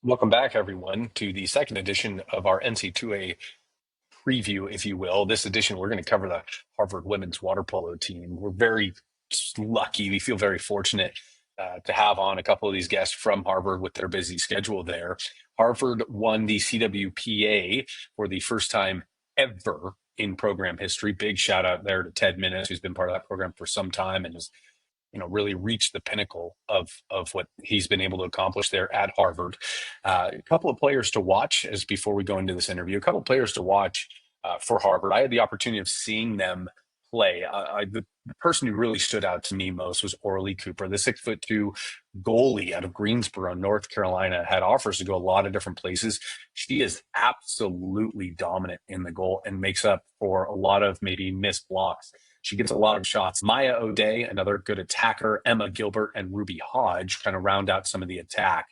Welcome back, everyone, to the second edition of our NC2A preview, if you will. This edition, we're going to cover the Harvard women's water polo team. We're very lucky. We feel very fortunate to have on a couple of these guests from Harvard with their busy schedule there. Harvard won the CWPA for the first time ever in program history. Big shout out there to Ted Minnis, who's been part of that program for some time and has really reached the pinnacle of what he's been able to accomplish there at Harvard. A couple of players to watch as before we go into this interview. A couple of players to watch for Harvard. I had the opportunity of seeing them play. The person who really stood out to me most was Orly Cooper, the 6'2" goalie out of Greensboro, North Carolina. Had offers to go a lot of different places. She is absolutely dominant in the goal and makes up for a lot of maybe missed blocks. She gets a lot of shots. Maya O'Day, another good attacker, Emma Gilbert, and Ruby Hodge kind of round out some of the attack.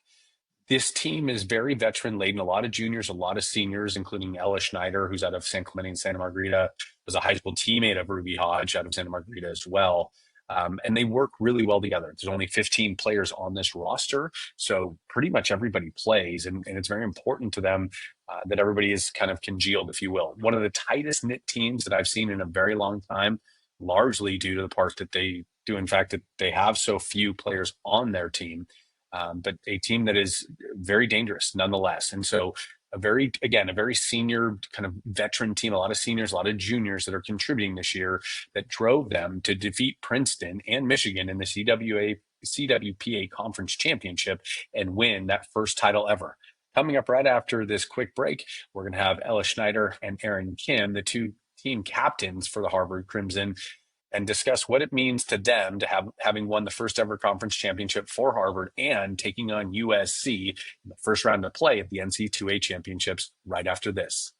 This team is very veteran laden, a lot of juniors, a lot of seniors, including Ella Schneider, who's out of San Clemente and Santa Margarita, was a high school teammate of Ruby Hodge out of Santa Margarita as well. And they work really well together. There's only 15 players on this roster, so pretty much everybody plays, and it's very important to them that everybody is kind of congealed, if you will. One of the tightest knit teams that I've seen in a very long time, largely due to the part that they do, in fact, that they have so few players on their team, but a team that is very dangerous nonetheless. And so a very senior kind of veteran team, a lot of seniors, a lot of juniors that are contributing this year that drove them to defeat Princeton and Michigan in the CWPA Conference Championship and win that first title ever. Coming up right after this quick break, we're going to have Ella Schneider and Erin Kim, the two team captains for the Harvard Crimson, and discuss what it means to them to having won the first ever conference championship for Harvard and taking on USC in the first round of play at the NC2A championships right after this.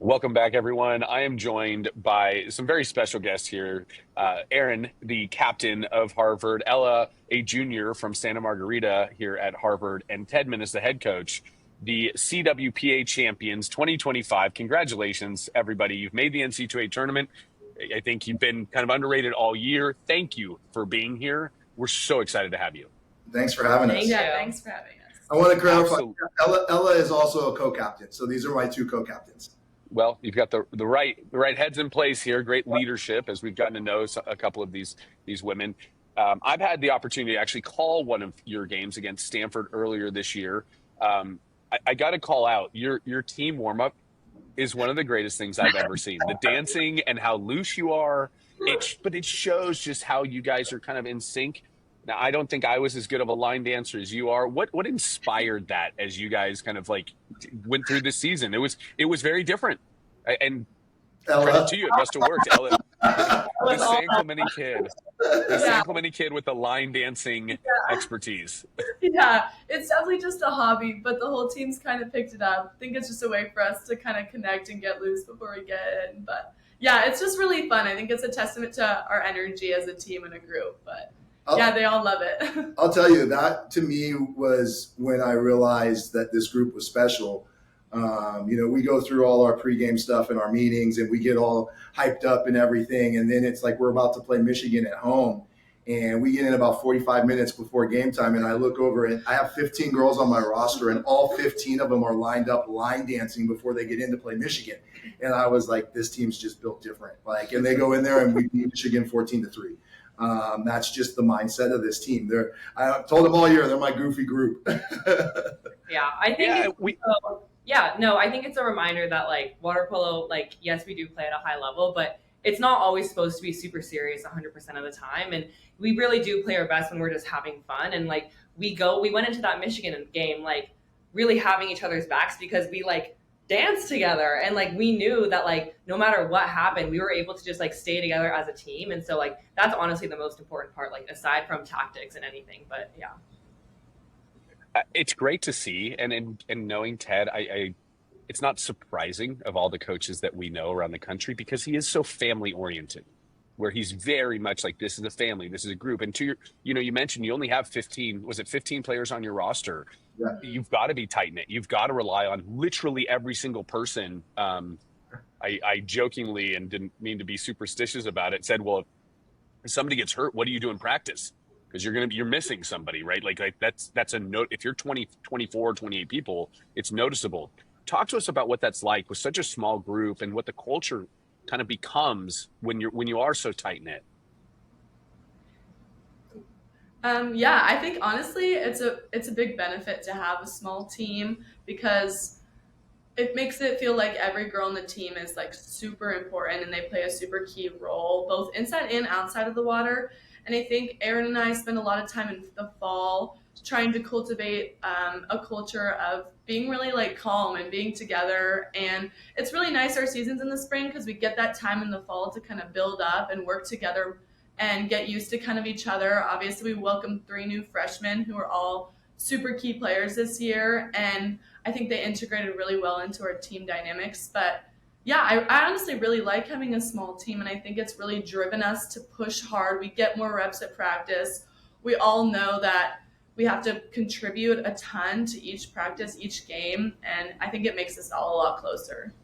Welcome back, everyone. I am joined by some very special guests here. Erin, the captain of Harvard, Ella, a junior from Santa Margarita here at Harvard, and Ted Minnis, the head coach, the CWPA champions 2025. Congratulations, everybody. You've made the NC2A tournament. I think you've been kind of underrated all year. Thank you for being here. We're so excited to have you. Thanks for having us. Yeah, thanks for having us. I want to clarify, Ella is also a co-captain, so these are my two co-captains. Well, you've got the right heads in place here. Great leadership as we've gotten to know a couple of these women. I've had the opportunity to actually call one of your games against Stanford earlier this year. I got to call out your team warm up is one of the greatest things I've ever seen. The dancing and how loose you are, but it shows just how you guys are kind of in sync. Now, I don't think I was as good of a line dancer as you are. What inspired that as you guys kind of like went through this season? It was very different. And credit to you, it must have worked. Ella, the San Clemente kid with the line dancing expertise. Yeah, it's definitely just a hobby, but the whole team's kind of picked it up. I think it's just a way for us to kind of connect and get loose before we get in. But yeah, it's just really fun. I think it's a testament to our energy as a team and a group. But yeah, they all love it. I'll tell you, that to me was when I realized that this group was special. We go through all our pregame stuff in our meetings and we get all hyped up and everything. And then it's like we're about to play Michigan at home. And we get in about 45 minutes before game time. And I look over and I have 15 girls on my roster and all 15 of them are lined up line dancing before they get in to play Michigan. And I was like, this team's just built different. And they go in there and we beat Michigan 14-3. That's just the mindset of this team. I told them all year, they're my goofy group. Yeah, I think I think it's a reminder that water polo, yes, we do play at a high level, but it's not always supposed to be super serious 100% of the time. And we really do play our best when we're just having fun. And we went into that Michigan game, really having each other's backs because we danced together. And we knew that no matter what happened, we were able to just stay together as a team. And so that's honestly the most important part, aside from tactics and anything, but yeah. It's great to see, and knowing Ted, it's not surprising of all the coaches that we know around the country because he is so family oriented, where he's very much this is a family, this is a group. And you mentioned you only have 15 players on your roster. Yeah. You've got to be tight knit. You've got to rely on literally every single person I jokingly, and didn't mean to be superstitious about it, said, well, if somebody gets hurt, what do you do in practice? Because you're missing somebody, right? Like that's a note. If you're 20, 24, 28 people, it's noticeable. Talk to us about what that's like with such a small group, and what the culture kind of becomes when you are so tight knit. Yeah, I think honestly, it's a big benefit to have a small team because it makes it feel like every girl on the team is like super important and they play a super key role both inside and outside of the water. And I think Erin and I spend a lot of time in the fall trying to cultivate a culture of being really like calm and being together. And it's really nice our seasons in the spring because we get that time in the fall to kind of build up and work together and get used to kind of each other. Obviously, we welcomed 3 new freshmen who are all super key players this year, and I think they integrated really well into our team dynamics. But yeah, I honestly really like having a small team, and I think it's really driven us to push hard. We get more reps at practice. We all know that we have to contribute a ton to each practice, each game, and I think it makes us all a lot closer.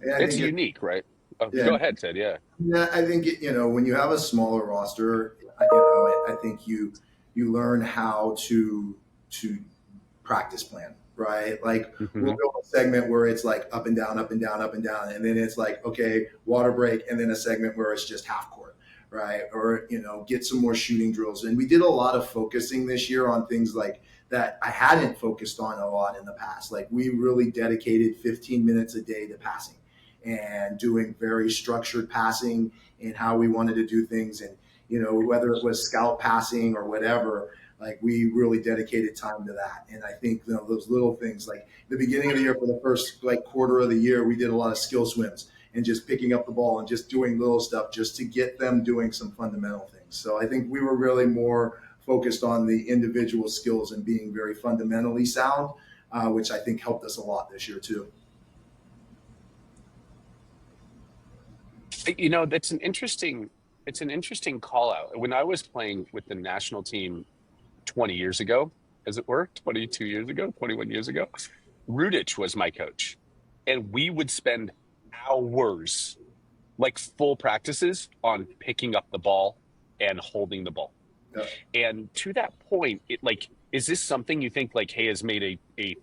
Yeah, It's unique, right? Oh, yeah, go ahead, Ted. Yeah. yeah. I think when you have a smaller roster, I think you learn how to practice plan, right? Like we'll Hmm. go a segment where it's like up and down, up and down, up and down, and then it's like okay, water break, and then a segment where it's just half court, right? Or get some more shooting drills. And we did a lot of focusing this year on things like that I hadn't focused on a lot in the past. Like we really dedicated 15 minutes a day to passing and doing very structured passing and how we wanted to do things. And whether it was scout passing or whatever, like we really dedicated time to that. And I think those little things, like the beginning of the year, for the first like quarter of the year, we did a lot of skill swims and just picking up the ball and just doing little stuff just to get them doing some fundamental things. So I think we were really more focused on the individual skills and being very fundamentally sound, which I think helped us a lot this year too. That's it's an interesting call out. When I was playing with the national team 20 years ago, as it were, 22 years ago, 21 years ago, Rudich was my coach. And we would spend hours, like full practices, on picking up the ball and holding the ball. Yeah. And to that point, is this something you think like, hey, has made a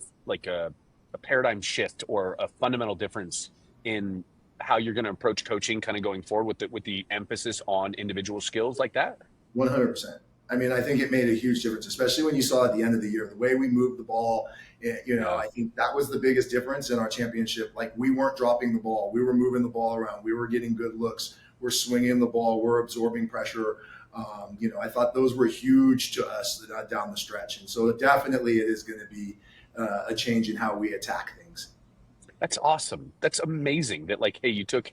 paradigm shift or a fundamental difference in how you're going to approach coaching kind of going forward with the emphasis on individual skills like that? 100%. I mean, I think it made a huge difference, especially when you saw at the end of the year, the way we moved the ball. I think that was the biggest difference in our championship. Like we weren't dropping the ball. We were moving the ball around. We were getting good looks. We're swinging the ball. We're absorbing pressure. I thought those were huge to us down the stretch. And so definitely it is going to be a change in how we attack things. That's awesome. That's amazing that like, hey, you took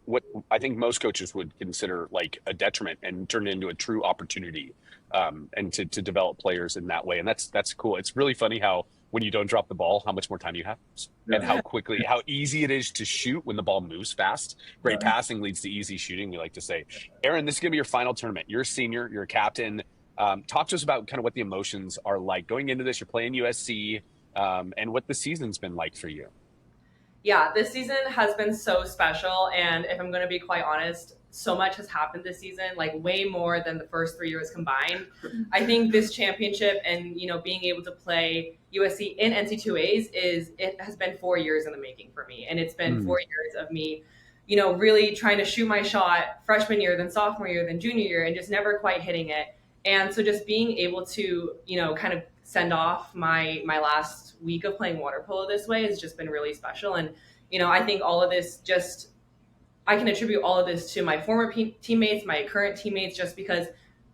what I think most coaches would consider like a detriment and turned it into a true opportunity, and to develop players in that way. And that's cool. It's really funny how when you don't drop the ball, how much more time you have, and Yeah. how easy it is to shoot when the ball moves fast. Great Right. passing leads to easy shooting, we like to say. Erin, this is going to be your final tournament. You're a senior. You're a captain. Talk to us about kind of what the emotions are like going into this. You're playing USC, and what the season's been like for you. Yeah, this season has been so special. And if I'm going to be quite honest, so much has happened this season, like way more than the first 3 years combined. I think this championship and, being able to play USC in NC2As it has been 4 years in the making for me. And it's been 4 years of me, really trying to shoot my shot freshman year, then sophomore year, then junior year, and just never quite hitting it. And so just being able to, kind of send off my last week of playing water polo this way has just been really special. And, I think all of this I can attribute all of this to my former teammates, my current teammates, just because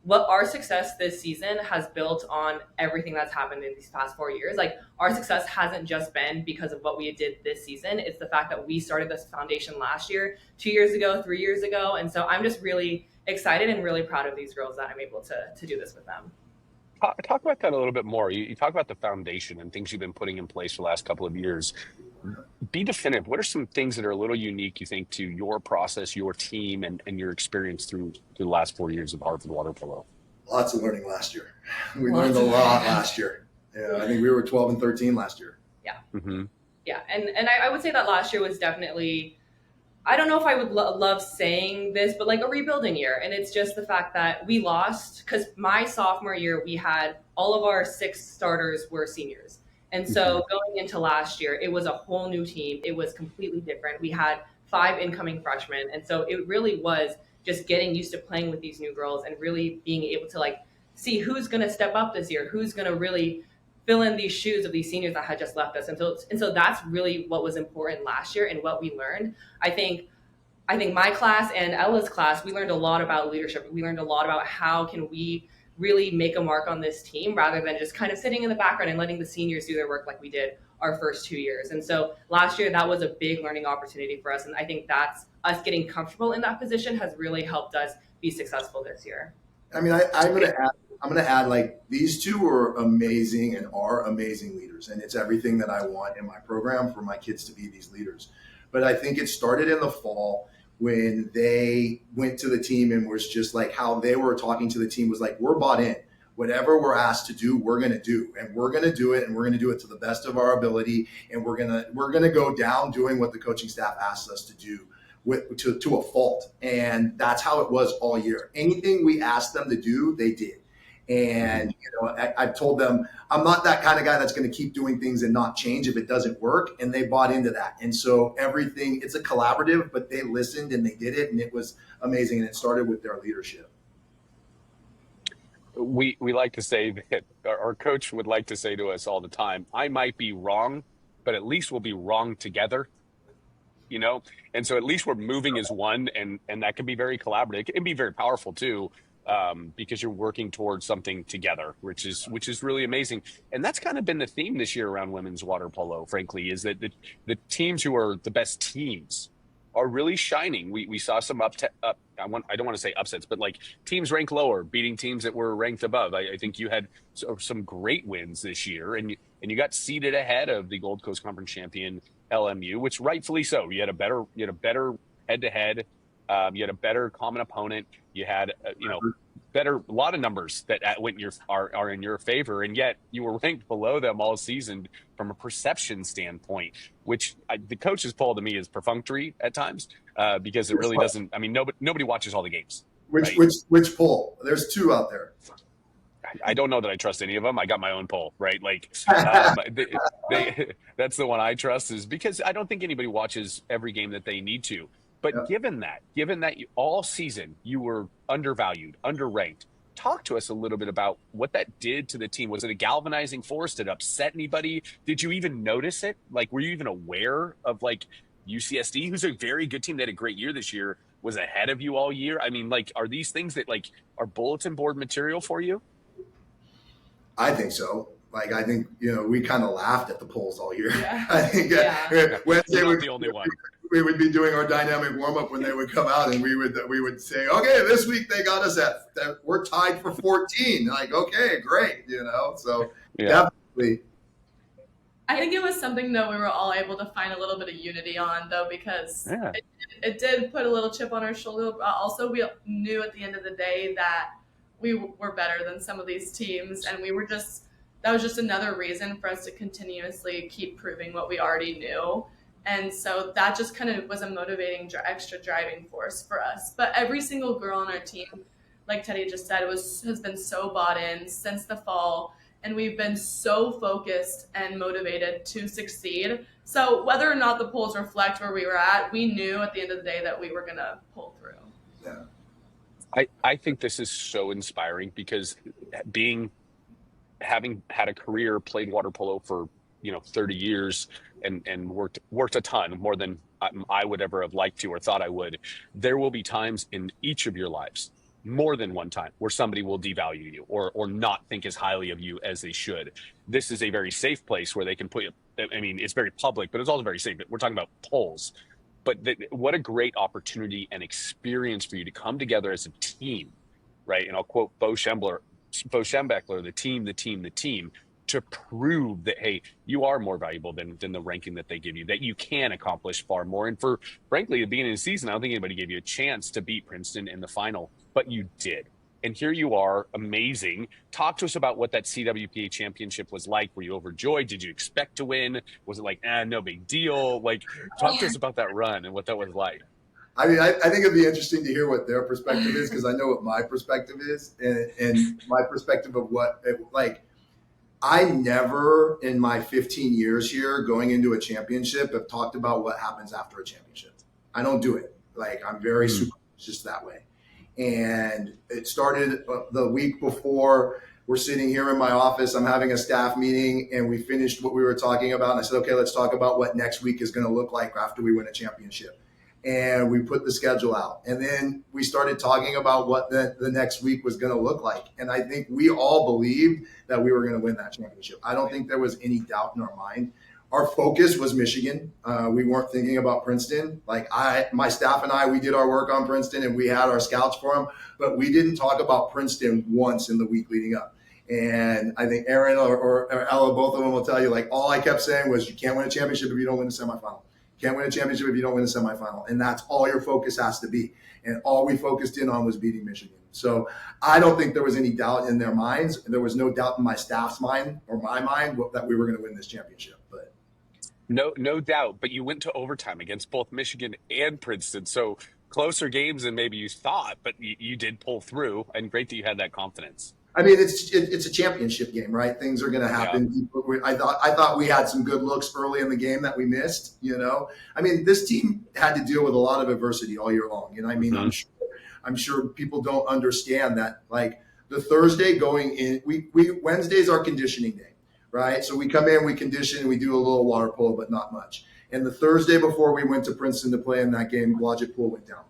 what our success this season has built on everything that's happened in these past 4 years. Like our success hasn't just been because of what we did this season. It's the fact that we started this foundation last year, 2 years ago, 3 years ago. And so I'm just really excited and really proud of these girls that I'm able to do this with them. Talk about that a little bit more. You talk about the foundation and things you've been putting in place for the last couple of years. Be definitive. What are some things that are a little unique, you think, to your process, your team, and your experience through the last 4 years of Harvard water polo? Lots of learning last year. We learned a lot last year. Yeah, I think we were 12 and 13 last year. Yeah. Mm-hmm. Yeah, and I would say that last year was definitely, I don't know if I would love saying this, but like a rebuilding year. And it's just the fact that we lost because my sophomore year, we had all of our 6 starters were seniors. And so going into last year, it was a whole new team. It was completely different. We had 5 incoming freshmen. And so it really was just getting used to playing with these new girls and really being able to like see who's going to step up this year, who's going to really fill in these shoes of these seniors that had just left us. And so that's really what was important last year and what we learned. I think my class and Ella's class, we learned a lot about leadership. We learned a lot about how can we really make a mark on this team rather than just kind of sitting in the background and letting the seniors do their work like we did our first 2 years. And so last year, that was a big learning opportunity for us. And I think that's us getting comfortable in that position has really helped us be successful this year. I mean, I'm gonna add like these two are amazing and are amazing leaders, and it's everything that I want in my program for my kids to be these leaders. But I think it started in the fall when they went to the team and was just like how they were talking to the team was like, we're bought in. Whatever we're asked to do, we're going to do, and we're going to do it, and we're going to do it to the best of our ability, and we're going to go down doing what the coaching staff asks us to do to a fault. And that's how it was all year. Anything we asked them to do, they did. And I've told them I'm not that kind of guy that's going to keep doing things and not change if it doesn't work. And they bought into that. And so everything, it's a collaborative, but they listened and they did it, and it was amazing. And it started with their leadership. We like to say that our coach would like to say to us all the time, I might be wrong, but at least we'll be wrong together. And so at least we're moving as one, and that can be very collaborative. It can be very powerful too, because you're working towards something together, which is really amazing. And that's kind of been the theme this year around women's water polo, frankly, is that the teams who are the best teams are really shining. We saw some I don't want to say upsets, but like teams ranked lower beating teams that were ranked above. I think you had some great wins this year, and you got seated ahead of the Gold Coast Conference champion LMU, which rightfully so. You had a better head to head. You had a better common opponent. You had better, a lot of numbers that are in your favor, and yet you were ranked below them all season from a perception standpoint, which the coach's poll to me is perfunctory at times, because it really doesn't. I mean, nobody watches all the games. Which poll? There's 2 out there. I don't know that I trust any of them. I got my own poll, right? Like, that's the one I trust, is because I don't think anybody watches every game that they need to. But given that all season you were undervalued, underranked, talk to us a little bit about what that did to the team. Was it a galvanizing force? Did it upset anybody? Did you even notice it? Like, were you even aware of like UCSD, who's a very good team that had a great year this year, was ahead of you all year? I mean, like, are these things that like are bulletin board material for you? I think so. Like, I think, we kind of laughed at the polls all year. Yeah. I think Wednesday You're not the only one. We would be doing our dynamic warm up when they would come out, and we would say, okay, this week they got us at we're tied for 14. Like, okay, great, So definitely. I think it was something though we were all able to find a little bit of unity on though, because it did put a little chip on our shoulder. But also, we knew at the end of the day that we were better than some of these teams, and that was just another reason for us to continuously keep proving what we already knew. And so that just kind of was a motivating extra driving force for us. But every single girl on our team, like Teddy just said, has been so bought in since the fall, and we've been so focused and motivated to succeed. So whether or not the polls reflect where we were at, we knew at the end of the day that we were going to pull through. Yeah. I think this is so inspiring, because having had a career, played water polo for 30 years, and worked a ton more than I would ever have liked to or thought I would. There will be times in each of your lives, more than one time, where somebody will devalue you or not think as highly of you as they should. This is a very safe place where they can put you. I mean, it's very public, but it's also very safe. We're talking about polls. But what a great opportunity and experience for you to come together as a team, right? And I'll quote Bo Schembechler, the team, to prove that, hey, you are more valuable than the ranking that they give you, that you can accomplish far more. And frankly, at the beginning of the season, I don't think anybody gave you a chance to beat Princeton in the final, but you did. And here you are, amazing. Talk to us about what that CWPA championship was like. Were you overjoyed? Did you expect to win? Was it like, no big deal? Like, talk to us about that run and what that was like. I mean, I think it'd be interesting to hear what their perspective is, because I know what my perspective is, and my perspective of what like. I never in my 15 years here going into a championship have talked about what happens after a championship. I don't do it. Like, I'm very superstitious that way. And it started the week before. We're sitting here in my office. I'm having a staff meeting, and we finished what we were talking about. And I said, okay, let's talk about what next week is going to look like after we win a championship. And we put the schedule out. And then we started talking about what the next week was going to look like. And I think we all believed that we were going to win that championship. I don't think there was any doubt in our mind. Our focus was Michigan. We weren't thinking about Princeton. Like, my staff and I, we did our work on Princeton, and we had our scouts for them, but we didn't talk about Princeton once in the week leading up. And I think Aaron or Ella, both of them will tell you, like, all I kept saying was, you can't win a championship if you don't win the semifinal. Can't win a championship if you don't win a semifinal. And that's all your focus has to be. And all we focused in on was beating Michigan. So I don't think there was any doubt in their minds. There was no doubt in my staff's mind or my mind that we were going to win this championship. But no doubt. But you went to overtime against both Michigan and Princeton. So closer games than maybe you thought, but you did pull through, and great that you had that confidence. I mean, it's a championship game, right? Things are going to happen. Yeah. I thought we had some good looks early in the game that we missed. I mean, this team had to deal with a lot of adversity all year long. I mean, I'm sure people don't understand that. Like, the Thursday going in, Wednesday's our conditioning day, right? So we come in, we condition, we do a little water polo, but not much. And the Thursday before we went to Princeton to play in that game, Blodgett Pool went down.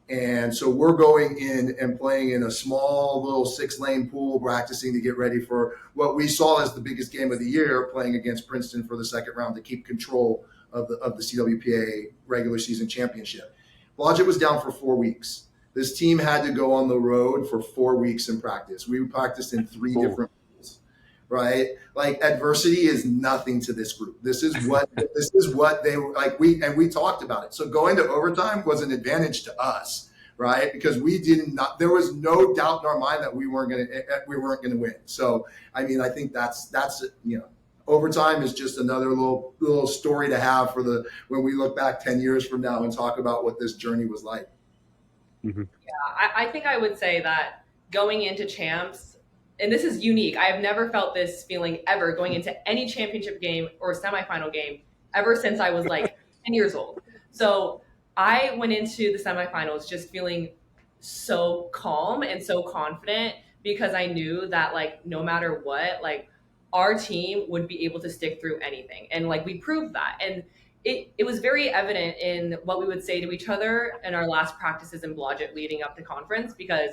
And so we're going in and playing in a small little 6-lane pool, practicing to get ready for what we saw as the biggest game of the year, playing against Princeton for the second round to keep control of the CWPA regular season championship. Blodgett was down for 4 weeks. This team had to go on the road for 4 weeks in practice. We practiced in 3 different pools, right? Like, adversity is nothing to this group. This is what they like. We talked about it. So going to overtime was an advantage to us, right? Because there was no doubt in our mind that we weren't going to win. So I mean, I think that's overtime is just another little story to have for when we look back 10 years from now and talk about what this journey was like. Mm-hmm. Yeah, I think I would say that going into champs. And this is unique. I have never felt this feeling ever going into any championship game or semifinal game ever since I was like 10 years old. So I went into the semifinals just feeling so calm and so confident, because I knew that, like, no matter what, like, our team would be able to stick through anything. And like, we proved that. And it was very evident in what we would say to each other in our last practices in Blodgett leading up to conference, because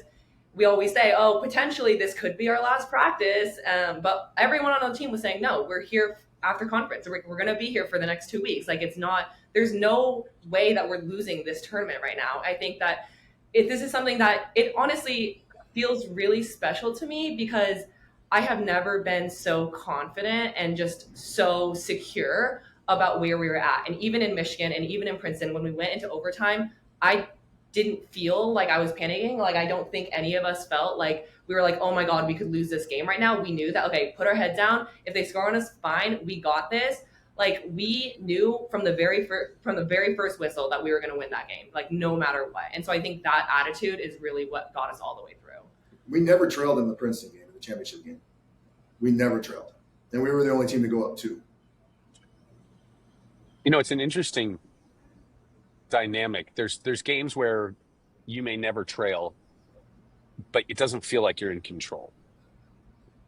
we always say, oh, potentially this could be our last practice. But everyone on the team was saying, no, we're here after conference. We're going to be here for the next 2 weeks. Like, there's no way that we're losing this tournament right now. I think that this is something that it honestly feels really special to me, because I have never been so confident and just so secure about where we were at. And even in Michigan and even in Princeton, when we went into overtime, I didn't feel like I was panicking. Like, I don't think any of us felt like we were like, oh my God, we could lose this game right now. We knew that, okay, put our head down. If they score on us, fine, we got this. Like, we knew from the very first whistle that we were going to win that game, like, no matter what. And so I think that attitude is really what got us all the way through. We never trailed in the Princeton game, in the championship game. We never trailed. And we were the only team to go up 2. It's an interesting dynamic. There's games where you may never trail, but it doesn't feel like you're in control.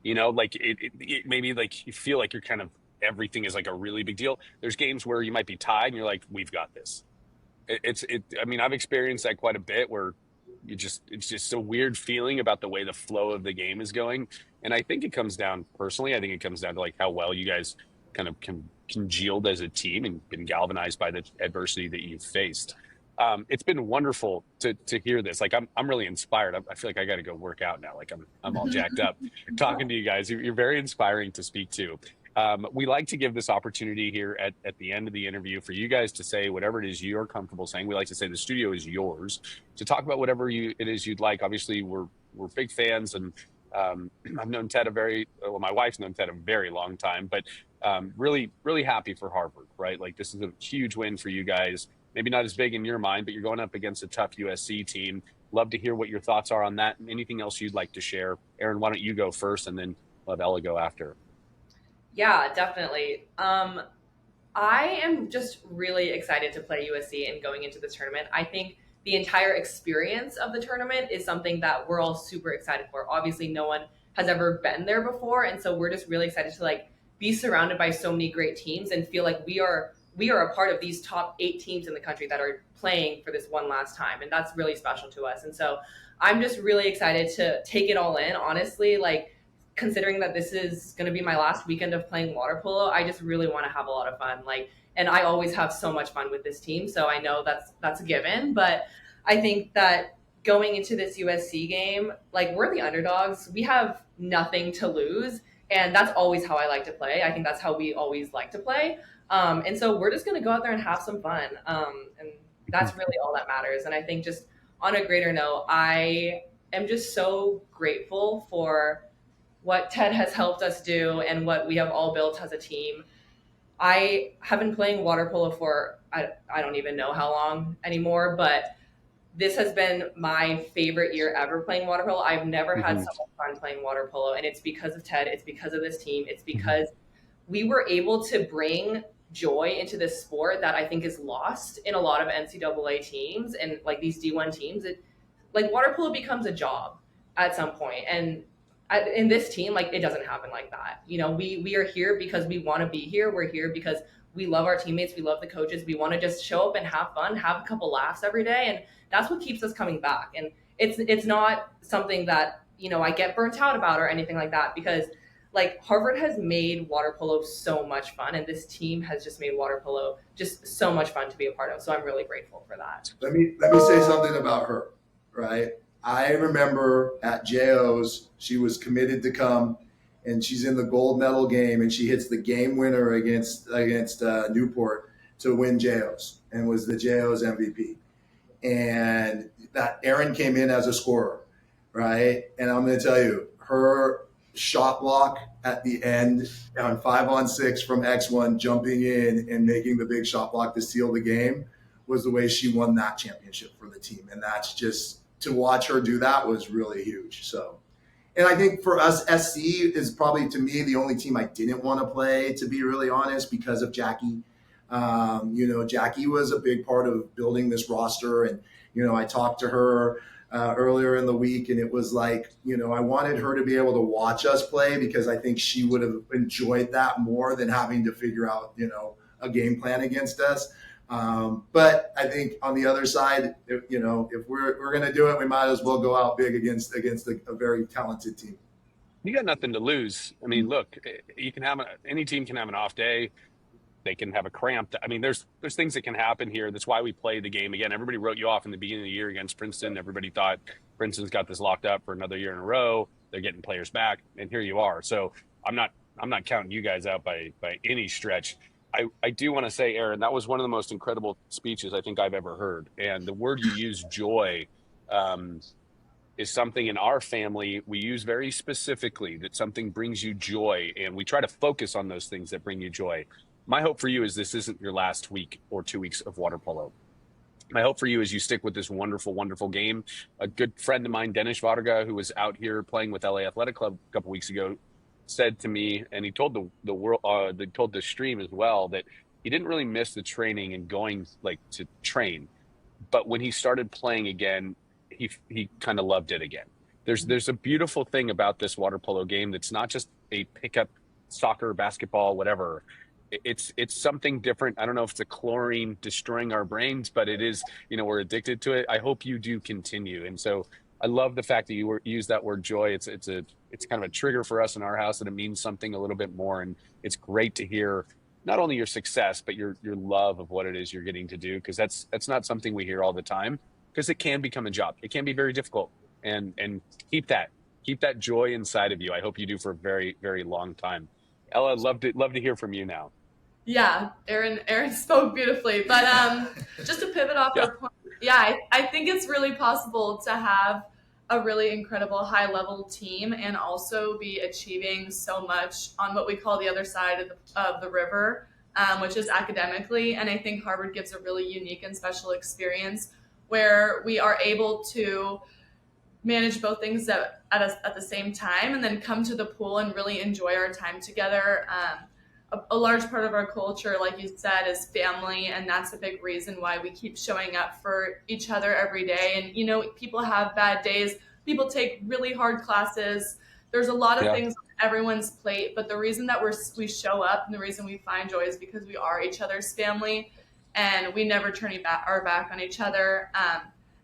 Like it maybe like you feel like you're kind of, everything is like a really big deal. There's games where you might be tied and you're like, we've got this. I mean, I've experienced that quite a bit, where it's just a weird feeling about the way the flow of the game is going. And I think it comes down to like how well you guys kind of congealed as a team and been galvanized by the adversity that you've faced. It's been wonderful to hear this. Like, I'm really inspired. I feel like I got to go work out now. Like, I'm all jacked up talking to you guys. You're very inspiring to speak to. We like to give this opportunity here at the end of the interview for you guys to say whatever it is you're comfortable saying. We like to say the studio is yours to talk about whatever it is you'd like. Obviously, we're we're big fans, and I've known Ted my wife's known Ted a very long time, but really, really happy for Harvard, right? Like this is a huge win for you guys. Maybe not as big in your mind, but you're going up against a tough USC team. Love to hear what your thoughts are on that and anything else you'd like to share. Aaron, why don't you go first and then let Ella go after? Yeah, definitely. I am just really excited to play USC and going into this tournament. I think the entire experience of the tournament is something that we're all super excited for. Obviously, no one has ever been there before, and so we're just really excited to like be surrounded by so many great teams and feel like we are a part of these top 8 teams in the country that are playing for this one last time, and that's really special to us. And so I'm just really excited to take it all in, honestly. Like, considering that this is going to be my last weekend of playing water polo, I just really want to have a lot of fun. Like, and I always have so much fun with this team, so I know that's a given. But I think that going into this USC game, like, we're the underdogs. We have nothing to lose, and that's always how I like to play. I think that's how we always like to play. And so we're just going to go out there and have some fun. And that's really all that matters. And I think just on a greater note, I am just so grateful for what Ted has helped us do and what we have all built as a team. I have been playing water polo for, I don't even know how long anymore, but this has been my favorite year ever playing water polo. I've never had so much fun playing water polo, and it's because of Ted. It's because of this team. It's because we were able to bring joy into this sport that I think is lost in a lot of NCAA teams and like these D1 teams. Like water polo becomes a job at some point, and in this team, like, it doesn't happen like that. You know, we are here because we want to be here. We're here because we love our teammates. We love the coaches. We want to just show up and have fun, have a couple laughs every day. And that's what keeps us coming back. And it's not something that, you know, I get burnt out about or anything like that, because like Harvard has made water polo so much fun, and this team has just made water polo just so much fun to be a part of. So I'm really grateful for that. Let me say something about her, right? I remember at JO's, she was committed to come, and she's in the gold medal game, and she hits the game winner against Newport to win JO's, and was the JO's MVP. And that Aaron came in as a scorer, right? And I'm going to tell you, her shot block at the end on 5-on-6 from X1, jumping in and making the big shot block to seal the game, was the way she won that championship for the team. And that's just, to watch her do that was really huge. So, and I think for us, SC is probably, to me, the only team I didn't want to play, to be really honest, because of Jackie. You know, Jackie was a big part of building this roster. And, you know, I talked to her earlier in the week, and it was like, you know, I wanted her to be able to watch us play, because I think she would have enjoyed that more than having to figure out, you know, a game plan against us. But I think on the other side, if we're going to do it, we might as well go out big against a very talented team. You got nothing to lose. I mean, look, you can have any team can have an off day. They can have a cramp. I mean, there's things that can happen here. That's why we play the game again. Everybody wrote you off in the beginning of the year against Princeton. Everybody thought Princeton's got this locked up for another year in a row. They're getting players back, and here you are. So I'm not counting you guys out by any stretch. I do want to say, Aaron, that was one of the most incredible speeches I think I've ever heard. And the word you use, joy, is something in our family we use very specifically, that something brings you joy. And we try to focus on those things that bring you joy. My hope for you is this isn't your last week or 2 weeks of water polo. My hope for you is you stick with this wonderful, wonderful game. A good friend of mine, Dennis Varga, who was out here playing with LA Athletic Club a couple weeks ago, said to me, and he told the world, they told the stream as well, that he didn't really miss the training and going like to train, but when he started playing again, he kind of loved it again. There's a beautiful thing about this water polo game that's not just a pickup soccer, basketball, whatever. It's something different. I don't know if it's a chlorine destroying our brains, but it is, you know, we're addicted to it. I hope you do continue. And so I love the fact that you use that word joy. It's kind of a trigger for us in our house, that it means something a little bit more. And it's great to hear not only your success, but your love of what it is you're getting to do. Because that's not something we hear all the time, because it can become a job. It can be very difficult, and keep that joy inside of you. I hope you do for a very, very long time. Ella, I'd love to hear from you now. Yeah, Aaron spoke beautifully. But just to pivot off her point, yeah, I think it's really possible to have a really incredible high level team and also be achieving so much on what we call the other side of the river, which is academically. And I think Harvard gives a really unique and special experience where we are able to manage both things at the same time and then come to the pool and really enjoy our time together. A large part of our culture, like you said, is family, and that's a big reason why we keep showing up for each other every day. And you know, people have bad days, people take really hard classes, there's a lot of Yeah. things on everyone's plate, but the reason that we show up and the reason we find joy is because we are each other's family and we never turn our back on each other.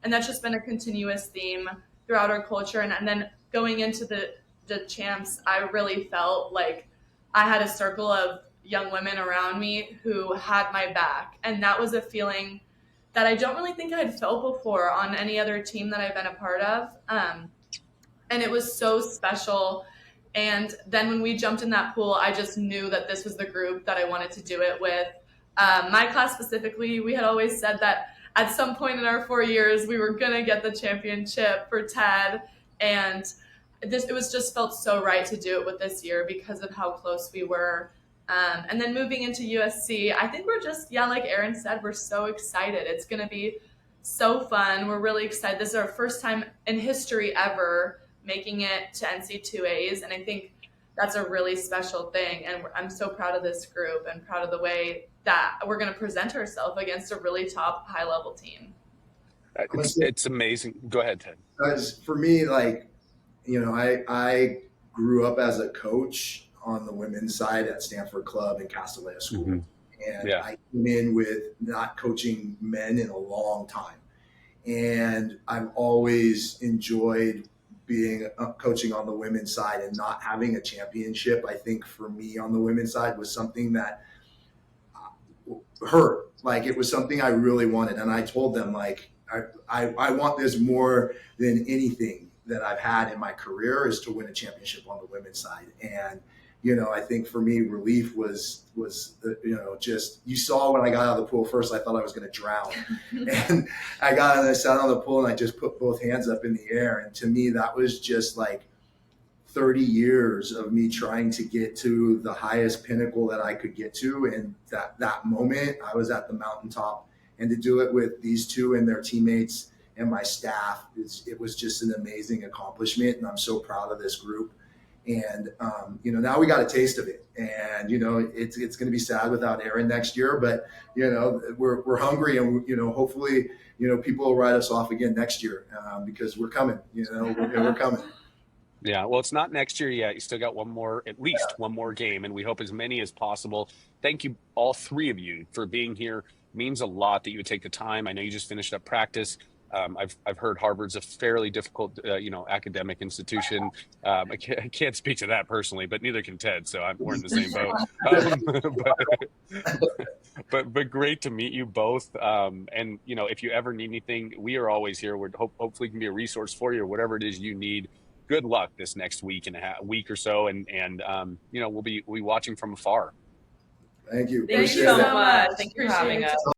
And that's just been a continuous theme throughout our culture. And then going into the champs, I really felt like I had a circle of young women around me who had my back. And that was a feeling that I don't really think I had felt before on any other team that I've been a part of. And it was so special. And then when we jumped in that pool, I just knew that this was the group that I wanted to do it with. My class specifically, we had always said that at some point in our 4 years, we were going to get the championship for TED. And it was just felt so right to do it with this year because of how close we were. And then moving into USC, I think we're just, yeah, like Erin said, we're so excited. It's going to be so fun. We're really excited. This is our first time in history ever making it to NC2As. And I think that's a really special thing. And I'm so proud of this group and proud of the way that we're going to present ourselves against a really top high level team. It's amazing. Go ahead, Ted. For me, like, you know, I grew up as a coach on the women's side at Stanford Club and Castellet School. Mm-hmm. And I came in with not coaching men in a long time. And I've always enjoyed being coaching on the women's side and not having a championship. I think for me on the women's side was something that hurt. Like, it was something I really wanted. And I told them, like, I want this more than anything that I've had in my career is to win a championship on the women's side. And, you know, I think for me, relief was, you know, just, you saw when I got out of the pool first, I thought I was going to drown. And I got and I sat on the pool and I just put both hands up in the air. And to me, that was just like 30 years of me trying to get to the highest pinnacle that I could get to. And that moment I was at the mountaintop, and to do it with these two and their teammates and my staff, it was just an amazing accomplishment. And I'm so proud of this group. And, you know, now we got a taste of it, and, you know, it's going to be sad without Erin next year, but, you know, we're hungry, and, you know, hopefully, you know, people will write us off again next year, because we're coming, you know, we're coming. Yeah, well, it's not next year yet. You still got at least one more game, and we hope as many as possible. Thank you, all three of you, for being here. It means a lot that you would take the time. I know you just finished up practice. I've heard Harvard's a fairly difficult, you know, academic institution. I can't speak to that personally, but neither can Ted, so we're in the same boat. But great to meet you both. And you know, if you ever need anything, we are always here. We're hopefully can be a resource for you, or whatever it is you need. Good luck this next week or so, and you know, we'll be watching from afar. Thank you. Thank you so much. Thank you for having us.